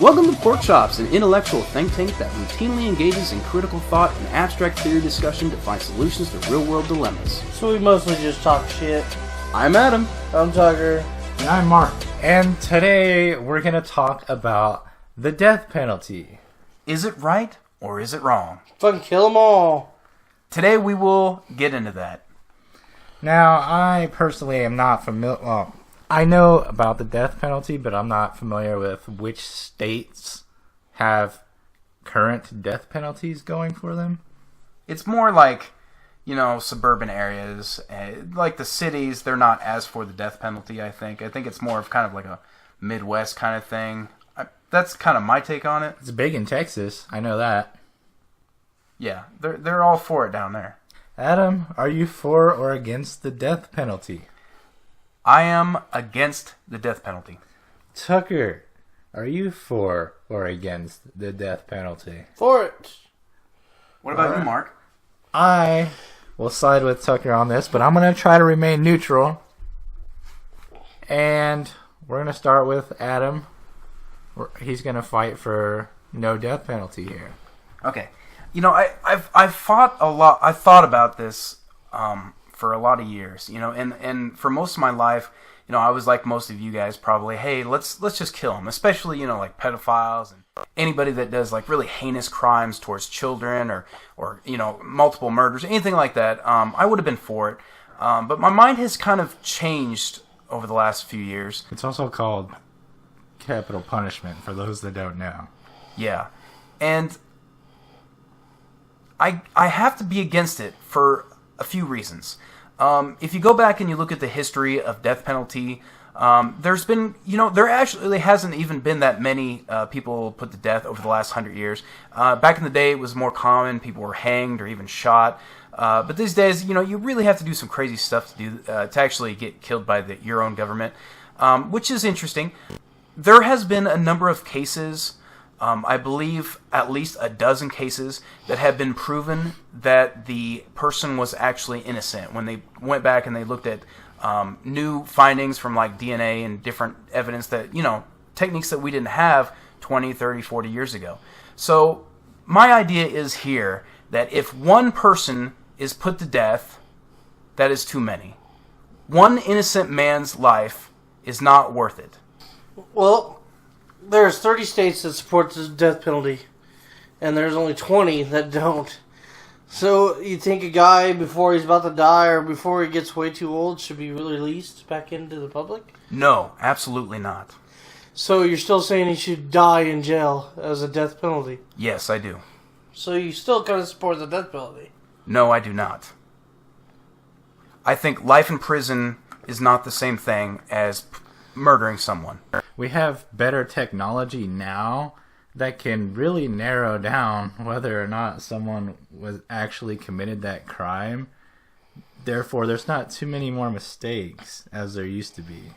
Welcome to Pork Chops, an intellectual think tank that routinely engages in critical thought and abstract theory discussion to find solutions to real-world dilemmas. So we mostly just talk shit. I'm Adam. I'm Tucker. And I'm Mark. And today we're going to talk about the death penalty. Is it right or is it wrong? Fucking kill them all. Today we will get into that. Now, I personally am not familiar... Well, I know about the death penalty, but I'm not familiar with which states have current death penalties going for them. It's more like, suburban areas. Like the cities, they're not as for the death penalty, I think. I think it's more of kind of like a Midwest kind of thing. That's kind of my take on it. It's big in Texas. I know that. Yeah, they're all for it down there. Adam, are you for or against the death penalty? I am against the death penalty. Tucker, are you for or against the death penalty? For it. What about you, Mark? I will side with Tucker on this, but I'm going to try to remain neutral. And we're going to start with Adam. He's going to fight for no death penalty here. Okay. I've fought a lot. I've thought about this for a lot of years, and for most of my life, I was like most of you guys probably, hey, let's just kill them, especially, like pedophiles and anybody that does like really heinous crimes towards children or multiple murders, anything like that. I would have been for it. But my mind has kind of changed over the last few years. It's also called capital punishment for those that don't know. Yeah. And I have to be against it for a few reasons. If you go back and you look at the history of death penalty, there's been, there actually hasn't even been that many people put to death over the last 100 years. Back in the day, it was more common. People were hanged or even shot. But these days, you really have to do some crazy stuff to actually get killed by your own government, which is interesting. There has been a number of cases, I believe at least a dozen cases, that have been proven that the person was actually innocent when they went back and they looked at new findings from like DNA and different evidence that, techniques that we didn't have 20, 30, 40 years ago. So my idea is here that if one person is put to death, that is too many. One innocent man's life is not worth it. Well, there's 30 states that support the death penalty, and there's only 20 that don't. So you think a guy, before he's about to die or before he gets way too old, should be released back into the public? No, absolutely not. So you're still saying he should die in jail as a death penalty? Yes, I do. So you still kind of support the death penalty? No, I do not. I think life in prison is not the same thing as murdering someone. We have better technology now that can really narrow down whether or not someone was actually committed that crime. Therefore, there's not too many more mistakes as there used to be.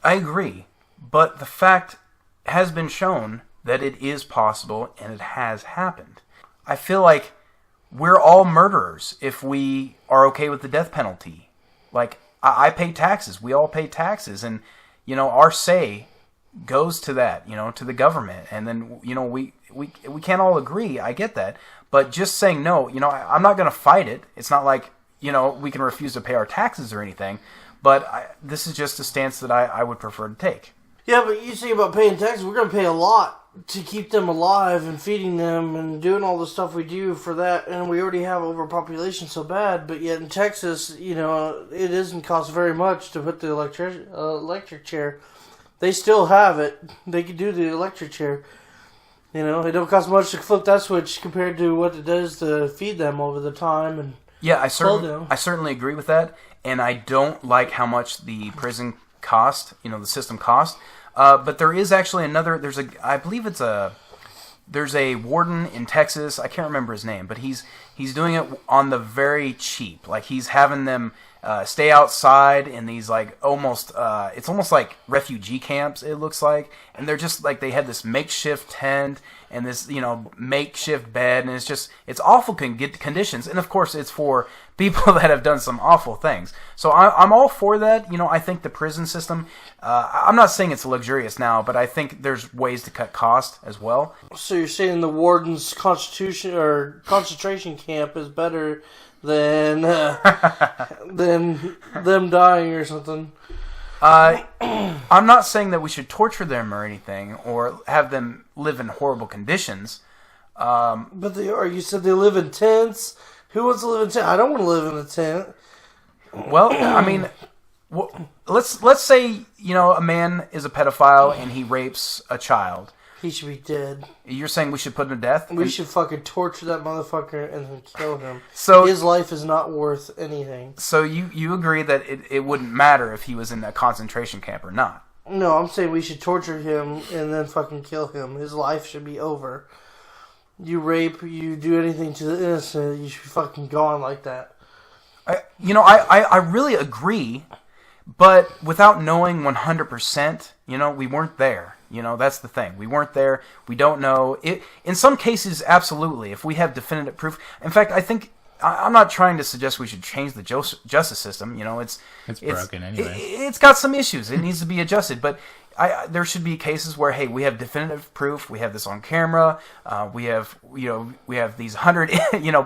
I agree, but the fact has been shown that it is possible and it has happened. I feel like we're all murderers if we are okay with the death penalty. Like, I pay taxes. We all pay taxes, and our say goes to that, to the government. And then, we can't all agree. I get that. But just saying no, I'm not going to fight it. It's not like, we can refuse to pay our taxes or anything. But this is just a stance that I would prefer to take. Yeah, but you say about paying taxes, we're going to pay a lot to keep them alive and feeding them and doing all the stuff we do for that. And we already have overpopulation so bad. But yet in Texas, it doesn't cost very much to put the electric chair. They still have it. They can do the electric chair. It don't cost much to flip that switch compared to what it does to feed them over the time. And yeah, I certainly agree with that. And I don't like how much the prison cost, the system cost. But there is actually there's a warden in Texas. I can't remember his name, but he's doing it on the very cheap. Like, he's having them stay outside in these like it's almost like refugee camps, it looks like, and they're just like, they had this makeshift tent and this makeshift bed, and it's awful conditions, and of course it's for people that have done some awful things. So I'm all for that. I think the prison system, I'm not saying it's luxurious now, but I think there's ways to cut cost as well. So you're saying the warden's concentration camp is better than them dying or something? I'm not saying that we should torture them or anything, or have them live in horrible conditions. But you said they live in tents. Who wants to live in a tent? I don't want to live in a tent. Well, I mean, let's say a man is a pedophile and he rapes a child. He should be dead. You're saying we should put him to death? We should fucking torture that motherfucker and then kill him. So his life is not worth anything. So you agree that it wouldn't matter if he was in a concentration camp or not? No, I'm saying we should torture him and then fucking kill him. His life should be over. You rape, you do anything to the innocent, you should be fucking gone like that. I really agree, but without knowing 100%, we weren't there. That's the thing. We weren't there. We don't know. In some cases, absolutely. If we have definitive proof. In fact, I think, I'm not trying to suggest we should change the justice system. It's broken anyway. It's got some issues. It needs to be adjusted. But there should be cases where, hey, we have definitive proof. We have this on camera. We have these 100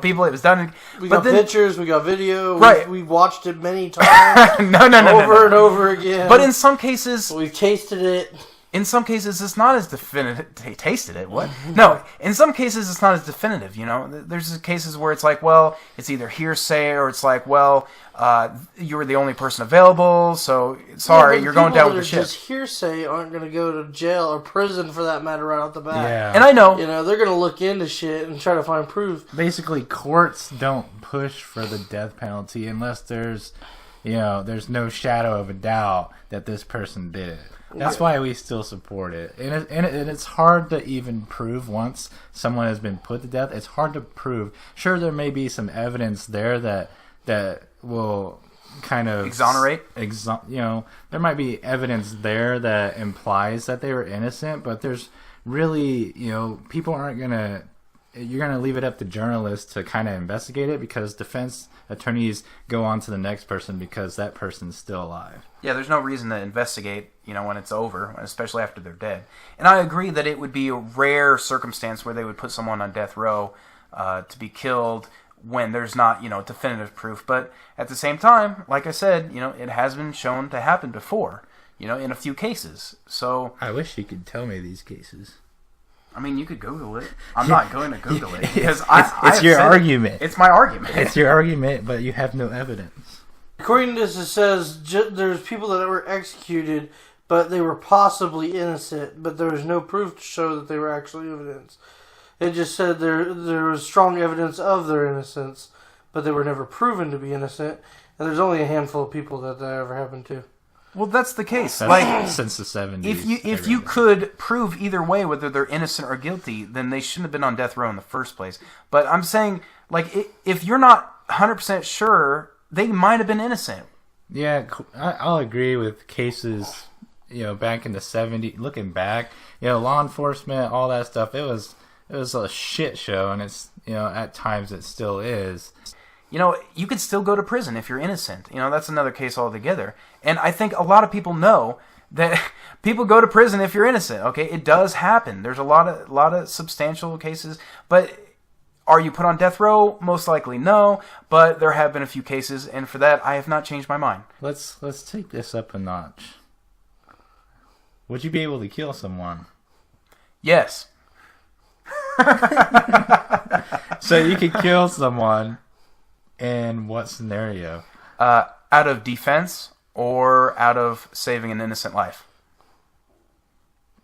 people. It was done. We got pictures. We got video. Right. We watched it many times. No, over and over again. But in some cases, we've tasted it. In some cases, it's not as definitive. They tasted it. What? No. In some cases, it's not as definitive. There's cases where it's like, well, it's either hearsay, or it's like, well, you were the only person available, so sorry, you're going down with the ship. Just hearsay aren't going to go to jail or prison for that matter right off the bat. Yeah. And I know, they're going to look into shit and try to find proof. Basically, courts don't push for the death penalty unless there's no shadow of a doubt that this person did it. That's why we still support it. And it's hard to even prove once someone has been put to death. It's hard to prove. Sure, there may be some evidence there that will kind of exonerate. There might be evidence there that implies that they were innocent, but there's really, people aren't going to... You're going to leave it up to journalists to kind of investigate it, because defense attorneys go on to the next person because that person's still alive. Yeah, there's no reason to investigate, when it's over, especially after they're dead. And I agree that it would be a rare circumstance where they would put someone on death row to be killed when there's not, definitive proof. But at the same time, like I said, it has been shown to happen before, in a few cases. So I wish you could tell me these cases. I mean, you could Google it. I'm not going to Google it because it's your argument. It's my argument. It's your argument, but you have no evidence. According to this, it says there's people that were executed, but they were possibly innocent, but there was no proof to show that they were actually evidence. It just said there was strong evidence of their innocence, but they were never proven to be innocent, and there's only a handful of people that ever happened to. Well, that's the case. That's since the 70s. If you could prove either way whether they're innocent or guilty, then they shouldn't have been on death row in the first place. But I'm saying, if you're not 100% sure, they might have been innocent. Yeah, I'll agree with cases, back in the 70s. Looking back, law enforcement, all that stuff, it was a shit show, and it's, at times it still is. You could still go to prison if you're innocent. That's another case altogether. And I think a lot of people know that people go to prison if you're innocent. Okay, it does happen. There's a lot of substantial cases, but are you put on death row? Most likely no, but there have been a few cases, and for that I have not changed my mind. Let's take this up a notch. Would you be able to kill someone? Yes. So you could kill someone in what scenario? Out of defense or out of saving an innocent life.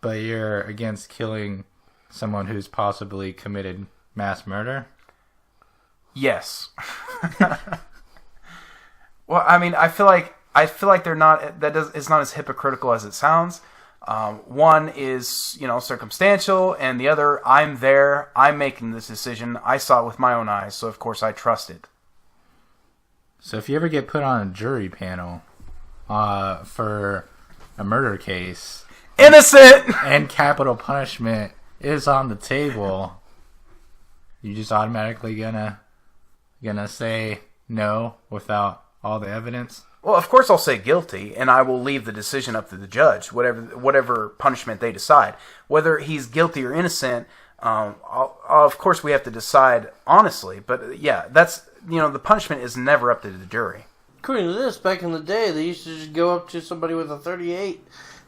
But you're against killing someone who's possibly committed mass murder? Yes. Well, I mean, I feel like they're not. It's not as hypocritical as it sounds. One is, circumstantial, and the other, I'm there. I'm making this decision. I saw it with my own eyes, so of course I trust it. So if you ever get put on a jury panel for a murder case, Innocent! and capital punishment is on the table, you just automatically gonna say no without all the evidence? Well, of course I'll say guilty, and I will leave the decision up to the judge, whatever punishment they decide. Whether he's guilty or innocent, of course we have to decide honestly. But yeah, that's, the punishment is never up to the jury. According to this, back in the day, they used to just go up to somebody with a .38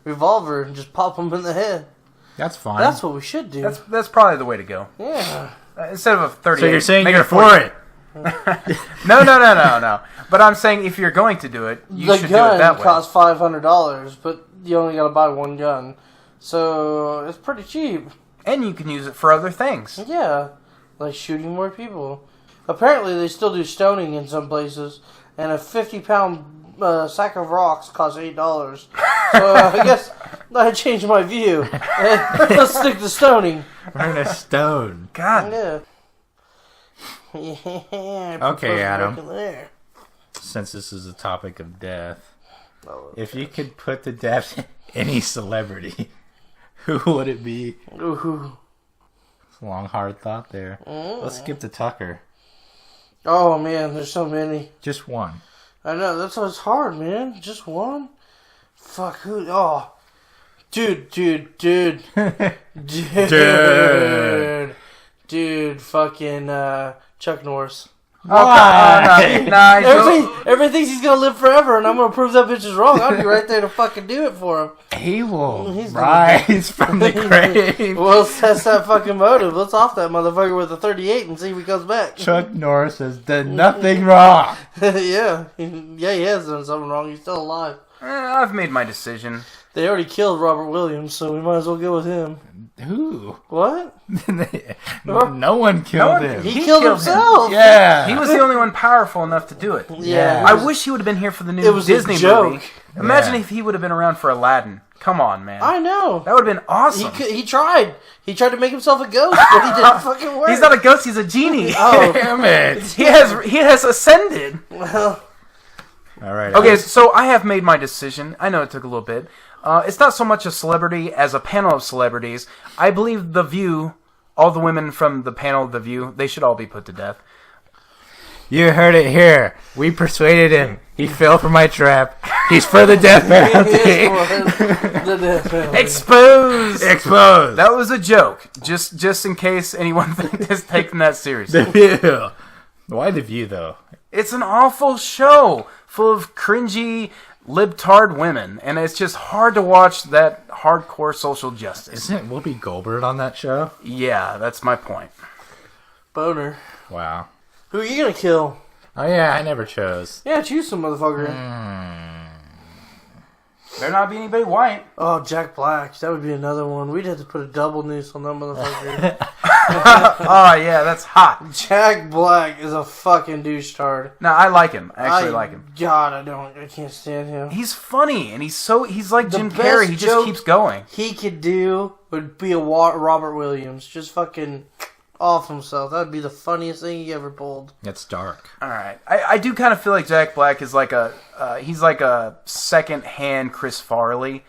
revolver and just pop them in the head. That's fine. That's what we should do. That's probably the way to go. Yeah. Instead of a 38. So you're saying make you're it for it? No. But I'm saying if you're going to do it, you should do it that The gun way. costs $500, but you only got to buy one gun. So it's pretty cheap. And you can use it for other things. Yeah, like shooting more people. Apparently, they still do stoning in some places, and a 50-pound sack of rocks costs $8. So I guess I changed my view. Let's stick to stoning. We're in a stone. God. Yeah. Yeah. Okay, Adam. There. Since this is a topic of death, if you could put to death any celebrity, who would it be? Ooh. It's a long, hard thought there. Let's skip to Tucker. Oh man, there's so many. Just one. I know, that's what's hard, man. Just one? Fuck, who? Oh. Dude. Dude, fucking Chuck Norris. Nice. Everybody thinks he's gonna live forever, and I'm gonna prove that bitch is wrong. I'll be right there to fucking do it for him. He will He's rise from the grave. Well, let's test that fucking motive. Let's off that motherfucker with a 38 and see if he comes back. Chuck Norris has done nothing wrong. Yeah, he has done something wrong. He's still alive. I've made my decision. They already killed Robert Williams, so we might as well go with him. Who? What? No one killed him. He killed himself. Yeah. He was the only one powerful enough to do it. Yeah. I wish he would have been here for the It new was Disney a joke. movie. Imagine Yeah. if he would have been around for Aladdin. Come on, man. I know. That would have been awesome. He tried. He tried to make himself a ghost, but he didn't fucking work. He's not a ghost, he's a genie. Oh, Damn it. He has ascended. well, All right. Okay, so I have made my decision. I know it took a little bit. It's not so much a celebrity as a panel of celebrities. I believe The View, all the women from the panel of The View, they should all be put to death. You heard it here. We persuaded him. He fell for my trap. He's for the death penalty. Exposed! Exposed. That was a joke. Just in case anyone is taking that seriously. The View. Why The View, though? It's an awful show full of cringy, libtard women, and it's just hard to watch that hardcore social justice. Isn't Whoopi Goldberg on that show? Yeah, that's my point. boner. Wow. Who are you gonna kill? Oh, yeah, I never chose. Yeah, choose some motherfucker. Better not be anybody white. Oh, Jack Black. That would be another one. We'd have to put a double noose on that motherfucker. Oh, yeah, that's hot. Jack Black is a fucking douche-tard. No, I like him. I actually like him. God, I can't stand him. He's funny, and he's like The Jim best Carrey. He just joke keeps going. He could do would be a Robert Williams. Just fucking off himself. That would be the funniest thing he ever pulled. It's dark. All right, I do kind of feel like Jack Black is like he's like a second-hand Chris Farley,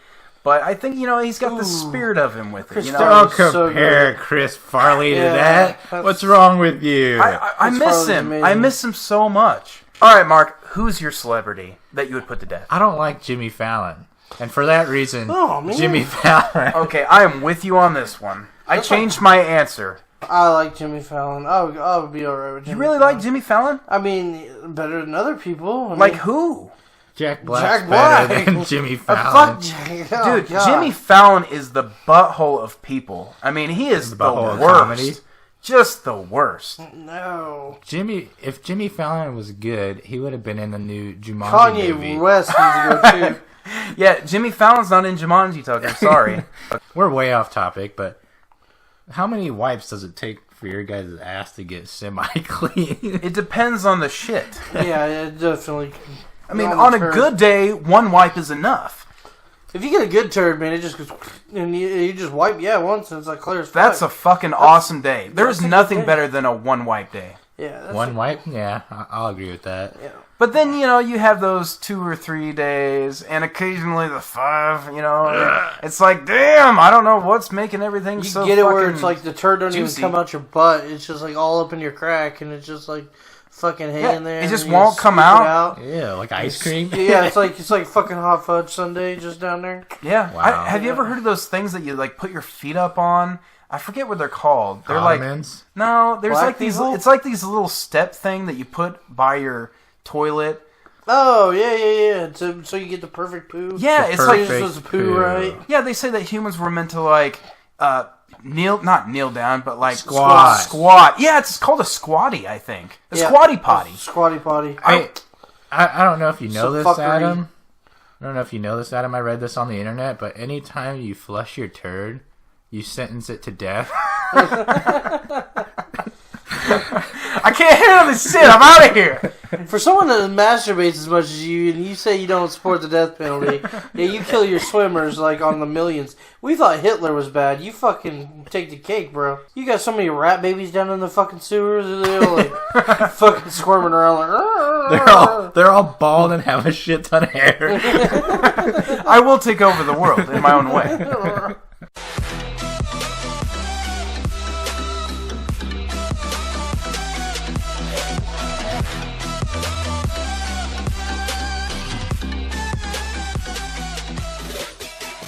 but I think he's got the spirit of him with it. Chris You know, Farley. Don't so compare good. Chris Farley to Yeah, that. that's- What's wrong with you? I Chris miss Farley's him. amazing. I miss him so much. All right, Mark, who's your celebrity that you would put to death? I don't like Jimmy Fallon. And for that reason, Oh, man. Jimmy Fallon. Okay, I am with you on this one. I changed my answer. I like Jimmy Fallon. I would be alright with Jimmy You really Fallon. like Jimmy Fallon? I mean, better than other people. I mean, Like who? Jack Black's Jack Black. better than Jimmy fuck Fallon. Jack. Oh, Dude, God. Jimmy Fallon is the butthole of people. I mean, he is the butthole of worst. comedy? Just the worst. No. If Jimmy Fallon was good, he would have been in the new Jumanji Kanye movie. West needs to go too. Yeah, Jimmy Fallon's not in Jumanji, Tucker. Sorry. We're way off topic, but how many wipes does it take for your guys' ass to get semi-clean? It depends on the shit. Yeah, it definitely. I mean, the on a turd. good day, one wipe is enough. If you get a good turd, man, it just goes and you just wipe once and it's like clear as fuck. That's a fucking awesome day. There's That's a good nothing day. better than a one wipe day. Yeah, that's One wipe? Yeah, I'll agree with that. yeah. But then, you have those 2 or 3 days, and occasionally the 5, it's like, damn, I don't know what's making everything You so get it where fucking it's like the turd doesn't juicy. even come out your butt. It's just like all up in your crack, and it's just like fucking hanging there. it and just you won't scoop come it out. Yeah, like ice cream. Yeah, it's like fucking hot fudge sundae just down there. Yeah. Wow. Have you ever heard of those things that you, like, put your feet up on? I forget what they're called. They're like... Ottomans? No, there's Black like these... people? It's like these little step thing that you put by your toilet. Oh yeah. So you get the perfect poo. Yeah, The it's like... You're supposed to poo poo. right. Yeah, they say that humans were meant to, like... not kneel down, but like Squat. Squat. Yeah, it's called a squatty, I think. A Yeah. squatty potty. Squatty potty. I don't know if you know Some this, fuckery. Adam. I don't know if you know this, Adam. I read this on the internet, but anytime you flush your turd, you sentence it to death. I can't handle this shit. I'm out of here. For someone that masturbates as much as you, and you say you don't support the death penalty, yeah, you kill your swimmers like on the millions. We thought Hitler was bad. You fucking take the cake, bro. You got so many rat babies down in the fucking sewers. They're all like fucking squirming around like. They're all bald and have a shit ton of hair. I will take over the world in my own way.